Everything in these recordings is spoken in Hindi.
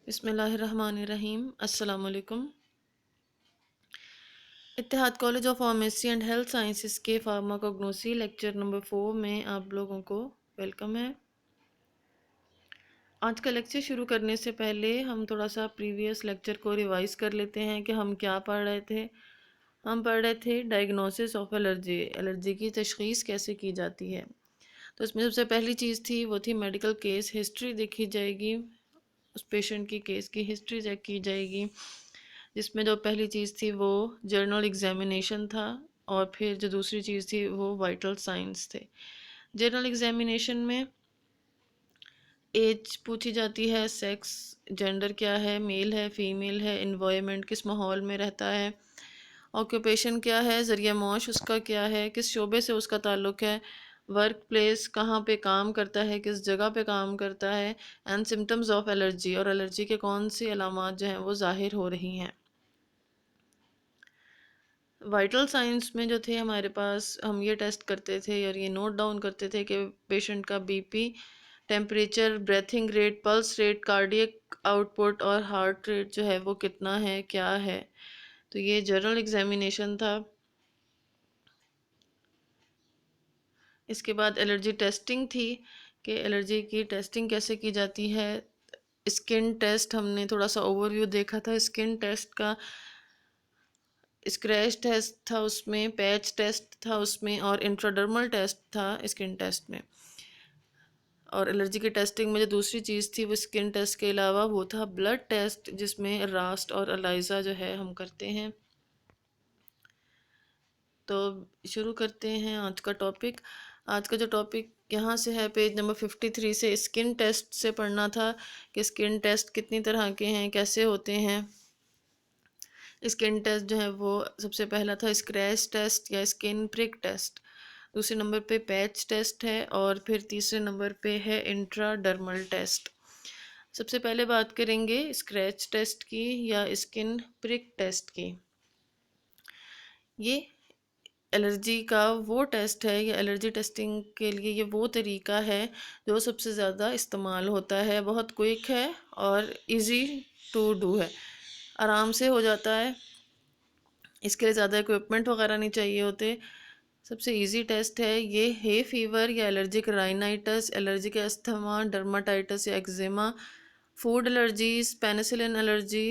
बिस्मिल्लाहिर्रहमानिर्रहीम। अस्सलाम वालेकुम। Ittehad college of pharmacy and health sciences के फार्माकोग्नोसी लेक्चर नंबर 4 में आप लोगों को वेलकम है। आज का लेक्चर शुरू करने से पहले हम थोड़ा सा प्रीवियस लेक्चर को रिवाइज कर लेते हैं कि हम क्या पढ़ रहे थे। हम पढ़ रहे थे डायग्नोसिस ऑफ एलर्जी, एलर्जी की तशख़ीस कैसे की जाती है। तो इसमें सबसे पहली चीज़ थी वो थी मेडिकल केस हिस्ट्री देखी जाएगी, उस पेशेंट की केस की हिस्ट्री चेक की जाएगी, जिसमें जो पहली चीज़ थी वो जर्नल एग्जामिनेशन था और फिर जो दूसरी चीज़ थी वो वाइटल साइंस थे। जर्नल एग्जामिनेशन में एज पूछी जाती है, सेक्स, जेंडर क्या है, मेल है, फीमेल है, इन्वायरमेंट किस माहौल में रहता है, ऑक्यूपेशन क्या है, ज़रिया मौश उसका क्या है, किस शोबे से उसका ताल्लुक़ है, वर्क प्लेस कहाँ पे काम करता है, किस जगह पे काम करता है, एंड सिम्टम्स ऑफ एलर्जी, और एलर्जी के कौन सी अलामात जो हैं वो ज़ाहिर हो रही हैं। वाइटल साइंस में जो थे हमारे पास, हम ये टेस्ट करते थे और ये नोट डाउन करते थे कि पेशेंट का BP, temperature, breathing rate, pulse rate, cardiac output और हार्ट रेट जो है वो कितना है, क्या है। तो ये जनरल एग्जामिनेशन था। इसके बाद एलर्जी टेस्टिंग थी कि एलर्जी की टेस्टिंग कैसे की जाती है। स्किन टेस्ट हमने थोड़ा सा ओवरव्यू देखा था स्किन टेस्ट का। स्क्रैच टेस्ट था उसमें, पैच टेस्ट था उसमें, और इंट्राडर्मल टेस्ट था स्किन टेस्ट में। और एलर्जी की टेस्टिंग में जो दूसरी चीज़ थी वो स्किन टेस्ट के अलावा वो था ब्लड टेस्ट, जिसमें रास्ट और एलाइजा जो है हम करते हैं। तो शुरू करते हैं आज का टॉपिक। आज का जो टॉपिक यहाँ से है पेज नंबर 53 से, स्किन टेस्ट से पढ़ना था कि स्किन टेस्ट कितनी तरह के हैं, कैसे होते हैं। स्किन टेस्ट जो है वो सबसे पहला था स्क्रैच टेस्ट या स्किन प्रिक टेस्ट, दूसरे नंबर पे पैच टेस्ट है, और फिर तीसरे नंबर पे है इंट्राडर्मल टेस्ट। सबसे पहले बात करेंगे स्क्रैच टेस्ट की या स्किन प्रिक टेस्ट की। ये एलर्जी का वो टेस्ट है या एलर्जी टेस्टिंग के लिए ये वो तरीका है जो सबसे ज़्यादा इस्तेमाल होता है। बहुत क्विक है और इजी टू डू है, आराम से हो जाता है। इसके लिए ज़्यादा इक्विपमेंट वगैरह नहीं चाहिए होते। सबसे इजी टेस्ट है ये। हे फीवर या allergic rhinitis, allergic asthma, dermatitis या eczema, food allergies, penicillin allergy,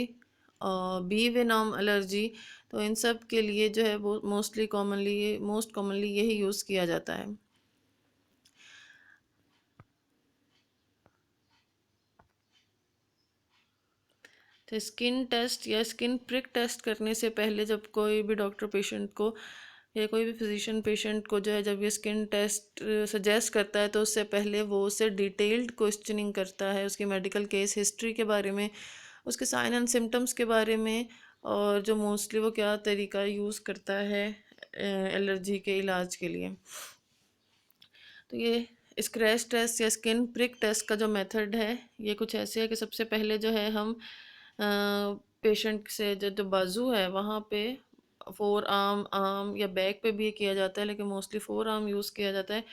bee venom allergy, तो इन सब के लिए जो है वो मोस्ट कॉमनली यही यूज़ किया जाता है। तो स्किन टेस्ट या स्किन प्रिक टेस्ट करने से पहले जब कोई भी डॉक्टर पेशेंट को या कोई भी फिजिशियन पेशेंट को जो है जब ये स्किन टेस्ट सजेस्ट करता है तो उससे पहले वो उससे डिटेल्ड क्वेश्चनिंग करता है, उसकी मेडिकल केस हिस्ट्री के बारे में, उसके साइन एंड सिम्टम्स के बारे में, और जो मोस्टली वो क्या तरीका यूज़ करता है एलर्जी के इलाज के लिए। तो ये स्क्रैच टेस्ट या स्किन प्रिक टेस्ट का जो मेथड है ये कुछ ऐसे है कि सबसे पहले जो है हम पेशेंट से जो बाजू है वहाँ पे फोर आर्म या बैक पे भी ये किया जाता है, लेकिन मोस्टली फोर आर्म यूज़ किया जाता है।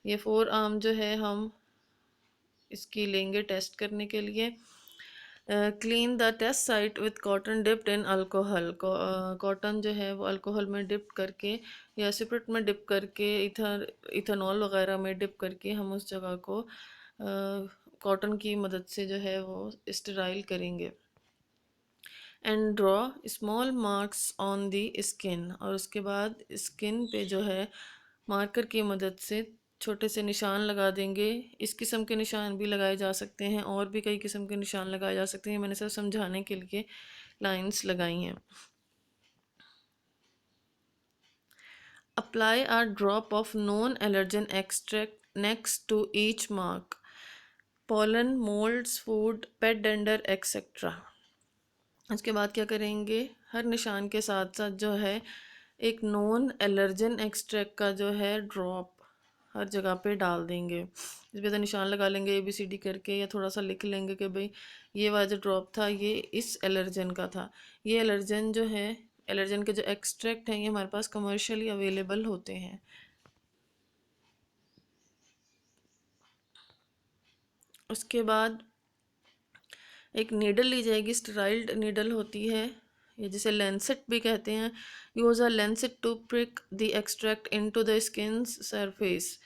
ये फोर आर्म जो है हम इसकी लेंगे टेस्ट करने के लिए। Clean the test site with cotton dipped in alcohol, cotton जो है वो अल्कोहल में डिप करके या सिपरेट में डिप करके इथेनॉल वगैरह में डिप करके हम उस जगह को कॉटन की मदद से जो है वो स्टेराइल करेंगे। And draw small marks on the skin, और उसके बाद स्किन पे जो है मार्कर की मदद से छोटे से निशान लगा देंगे। इस किस्म के निशान भी लगाए जा सकते हैं और भी कई किस्म के निशान लगाए जा सकते हैं, मैंने सिर्फ समझाने के लिए लाइंस लगाई हैं। Apply a drop of non allergen extract next to each mark, pollen, moulds, food, pet dander etcetera. उसके बाद क्या करेंगे, हर निशान के साथ साथ जो है एक नॉन एलर्जन एक्सट्रैक्ट का जो है ड्रॉप हर जगह पे डाल देंगे। इस पर तो निशान लगा लेंगे ABCD करके, या थोड़ा सा लिख लेंगे कि भाई ये वाला जो ड्रॉप था ये इस एलर्जन का था। ये एलर्जन जो है, एलर्जन के जो एक्सट्रैक्ट हैं ये हमारे पास कमर्शियली अवेलेबल होते हैं। उसके बाद एक नीडल ली जाएगी, स्टेराइल्ड नीडल होती है, ये जिसे लेंसेट भी कहते हैं। Use a lancet to prick the extract into the skin surface.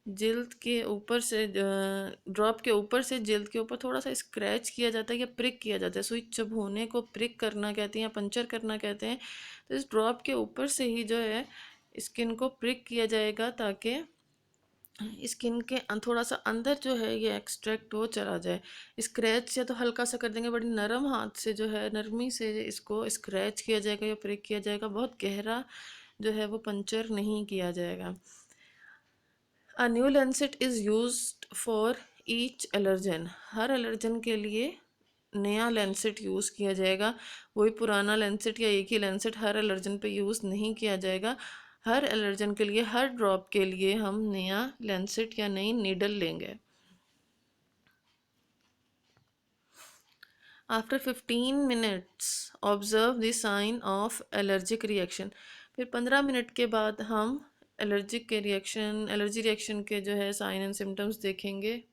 जिल्द के ऊपर से ड्रॉप के ऊपर से जिल्द के ऊपर थोड़ा सा स्क्रैच किया जाता है या प्रिक किया जाता है। सुई चुभोने को प्रिक करना कहते हैं या पंचर करना कहते हैं। तो इस ड्रॉप के ऊपर से ही जो है स्किन को प्रिक किया जाएगा ताकि स्किन के थोड़ा सा अंदर जो है ये एक्सट्रैक्ट वो चला जाए। स्क्रैच से तो हल्का सा कर देंगे, बड़ी नरम हाथ से जो है नरमी से इसको स्क्रैच किया जाएगा या प्रिक किया जाएगा, बहुत गहरा जो है वो पंचर नहीं किया जाएगा। A new Lancet is used for each allergen. Her allergen के लिए नया लेंसेट यूज़ किया जाएगा। वही पुराना लेंसेट या एक ही लेंसेट हर एलर्जन पे यूज़ नहीं किया जाएगा। हर एलर्जन के लिए, हर ड्रॉप के लिए हम नया लेंसेट या नई नीडल लेंगे। After 15 minutes observe the sign of allergic reaction. फिर 15 मिनट के बाद हम एलर्जी रिएक्शन के जो है साइन एंड सिम्टम्स देखेंगे।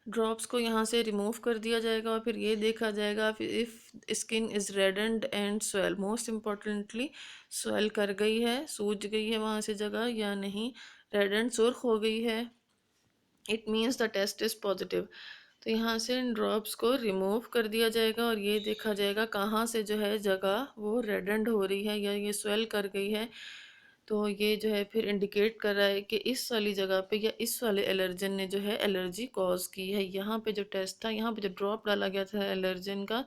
ड्रॉप्स को यहाँ से रिमूव कर दिया जाएगा और फिर ये देखा जाएगा फिर if skin is reddened and swell. Most importantly swell कर गई है, सूज गई है वहाँ से जगह या नहीं, रेड एंड सुर्ख हो गई है, it means the test is positive. तो यहाँ से इन ड्रॉप्स को रिमूव कर दिया जाएगा और ये देखा जाएगा कहाँ से जो है जगह वो रेडेंड हो रही है या ये स्वेल कर गई है। तो ये जो है फिर इंडिकेट कर रहा है कि इस वाली जगह पे या इस वाले एलर्जन ने जो है एलर्जी कॉज की है। यहाँ पे जो टेस्ट था, यहाँ पे जो ड्रॉप डाला गया था एलर्जन का,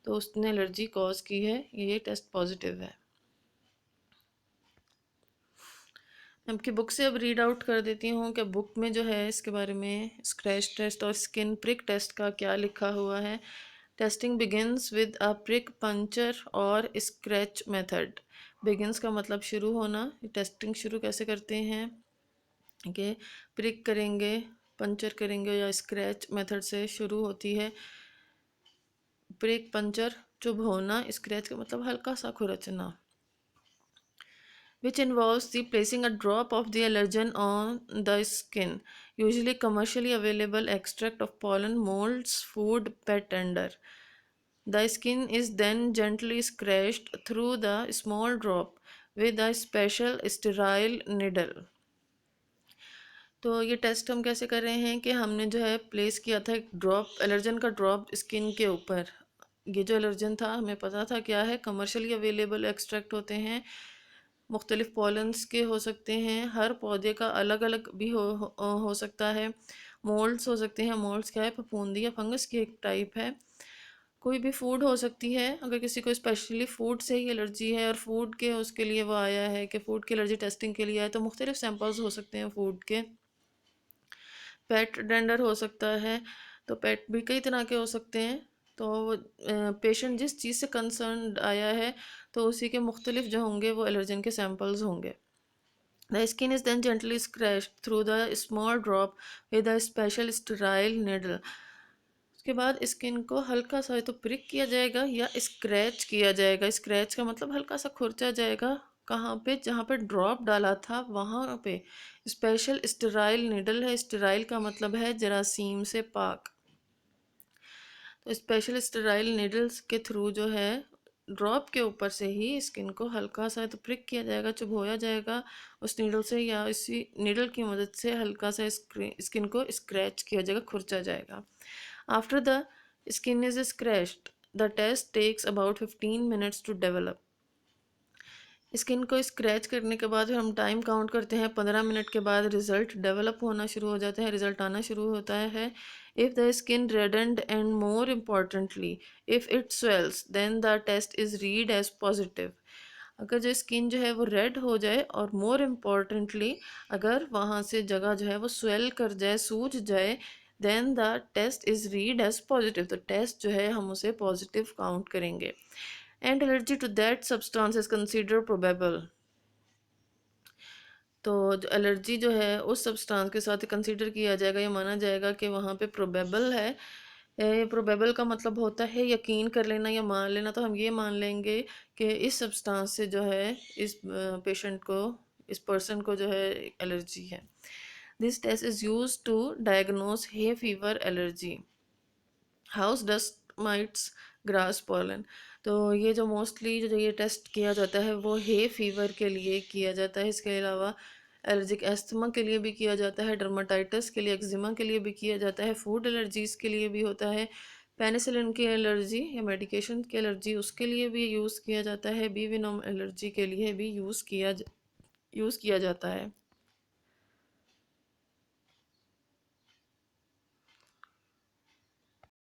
तो उसने एलर्जी कॉज की है, ये टेस्ट पॉजिटिव है। आपकी बुक से अब रीड आउट कर देती हूँ कि बुक में जो है इसके बारे में स्क्रैच टेस्ट और स्किन प्रिक टेस्ट का क्या लिखा हुआ है। Testing begins with a prick puncture और स्क्रैच मेथड। बिगिनस का मतलब शुरू होना, टेस्टिंग शुरू कैसे करते हैं कि प्रिक करेंगे, पंचर करेंगे या स्क्रैच मेथड से शुरू होती है। प्रिक, पंचर, चुभ होना, स्क्रैच का मतलब हल्का सा खुरचना, which involves the placing a drop of the allergen on the skin, usually commercially available extract of pollen, molds, food, pet tender. The skin is then gently scratched through the small drop with a special sterile needle. तो ये टेस्ट हम कैसे कर रहे हैं कि हमने जो है प्लेस किया था एक ड्रॉप, एलर्जन का ड्रॉप स्किन के ऊपर। ये जो एलर्जन था हमें पता था क्या है, कमर्शियली अवेलेबल एक्सट्रैक्ट होते हैं, मुख्तलिफ पॉलन्स के हो सकते हैं, हर पौधे का अलग अलग भी हो सकता है, मोल्ड्स हो सकते हैं। मोल्ड्स क्या है, फफूंदी या फंगस की एक टाइप है। कोई भी फूड हो सकती है, अगर किसी को स्पेशली फूड से ही एलर्जी है और फूड के उसके लिए वो आया है कि फ़ूड की एलर्जी टेस्टिंग के लिए आया, तो मुख्तलिफ सैम्पल्स हो सकते हैं फूड के। पेट डेंडर हो सकता है, तो पेट भी कई तरह के हो सकते हैं। तो पेशेंट जिस चीज़ से कंसर्न आया है तो उसी के मुख्तलिफ जो होंगे वो एलर्जन के सैम्पल्स होंगे। The skin is then gently scratch through the small drop with a special sterile needle. उसके बाद स्किन को हल्का सा तो प्रिक किया जाएगा या स्क्रैच किया जाएगा। स्क्रैच का मतलब हल्का सा खुरचा जाएगा, कहाँ पे, जहाँ पे ड्रॉप डाला था वहाँ पे। स्पेशल स्टेराइल नीडल है, स्टेराइल का मतलब है जरासीम से पाक। तो स्पेशल स्टेराइल नीडल्स के थ्रू जो है ड्रॉप के ऊपर से ही स्किन को हल्का सा तो प्रिक किया जाएगा, चुभोया जाएगा उस नीडल से, या इसी नीडल की मदद से हल्का सा स्किन को स्क्रैच किया जाएगा, खुरचा जाएगा। After the skin is scratched the test takes about 15 minutes to develop. Skin को स्क्रैच करने के बाद हम टाइम काउंट करते हैं, 15 मिनट के बाद रिज़ल्ट डेवलप होना शुरू हो जाते हैं, रिज़ल्ट आना शुरू होता है। If the skin reddened and more importantly if it swells then the test is read as positive. अगर जो स्किन जो है वो रेड हो जाए और मोर इम्पॉर्टेंटली अगर वहाँ से जगह जो है वो स्वेल कर जाए, सूज जाए, then the test is read as positive. तो टेस्ट जो है हम उसे पॉजिटिव काउंट करेंगे। And allergy to that substance is consider probable. तो जो एलर्जी जो है उस सब्सटेंस के साथ कंसीडर किया जाएगा, ये माना जाएगा कि वहाँ पे प्रोबेबल है। प्रोबेबल का मतलब होता है यकीन कर लेना या मान लेना। तो हम ये मान लेंगे कि इस सब्सटेंस से जो है इस पेशेंट को, इस पर्सन को जो है एलर्जी है। This test is use to diagnose hay fever allergy, house dust mites, grass pollen. तो ये जो मोस्टली जो ये टेस्ट किया जाता है वो हे फीवर के लिए किया जाता है। इसके अलावा एलर्जिक एस्थमा के लिए भी किया जाता है, डर्माटाइटिस के लिए, एक्जिमा के लिए भी किया जाता है, फूड एलर्जीज़ के लिए भी होता है, पेनिसिलिन की एलर्जी या मेडिकेशन की एलर्जी उसके लिए भी यूज़ किया जाता है, बी विनोम एलर्जी के लिए भी यूज़ किया जाता है।